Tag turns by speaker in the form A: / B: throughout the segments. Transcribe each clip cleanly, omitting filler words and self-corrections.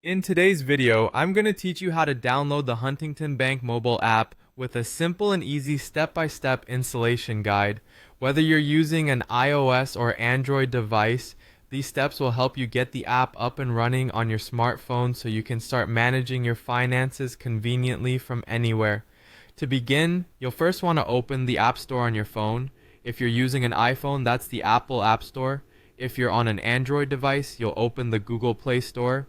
A: In today's video, I'm going to teach you how to download the Huntington Bank Mobile app with a simple and easy step-by-step installation guide. Whether you're using an iOS or Android device, these steps will help you get the app up and running on your smartphone so you can start managing your finances conveniently from anywhere. To begin, you'll first want to open the App Store on your phone. If you're using an iPhone, that's the Apple App Store. If you're on an Android device, you'll open the Google Play Store.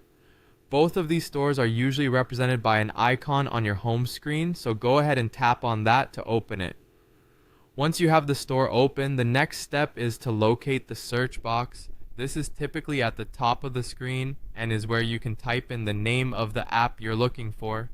A: Both of these stores are usually represented by an icon on your home screen, so go ahead and tap on that to open it. Once you have the store open, the next step is to locate the search box. This is typically at the top of the screen and is where you can type in the name of the app you're looking for.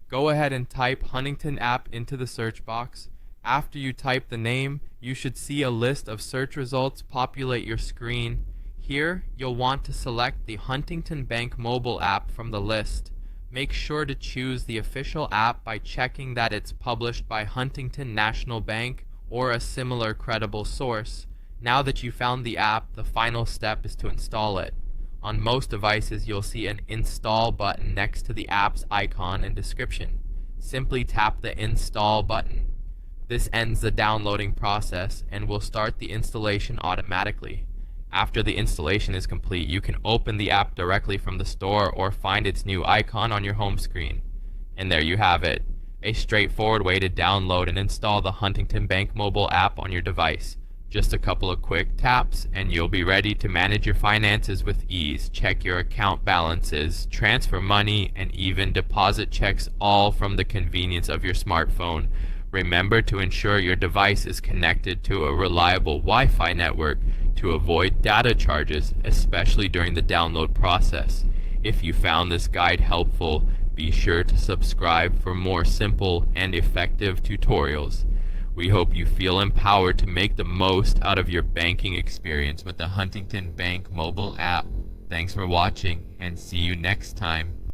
A: Go ahead and type Huntington app into the search box. After you type the name, you should see a list of search results populate your screen. Here, you'll want to select the Huntington Bank Mobile app from the list. Make sure to choose the official app by checking that it's published by Huntington National Bank or a similar credible source. Now that you've found the app, the final step is to install it. On most devices, you'll see an Install button next to the app's icon and description. Simply tap the Install button. This ends the downloading process and will start the installation automatically. After the installation is complete, you can open the app directly from the store or find its new icon on your home screen. And there you have it, a straightforward way to download and install the Huntington Bank Mobile app on your device. Just a couple of quick taps and you'll be ready to manage your finances with ease, check your account balances, transfer money, and even deposit checks, all from the convenience of your smartphone. Remember to ensure your device is connected to a reliable Wi-Fi network to avoid data charges, especially during the download process. If you found this guide helpful, be sure to subscribe for more simple and effective tutorials. We hope you feel empowered to make the most out of your banking experience with the Huntington Bank mobile app. Thanks for watching and see you next time.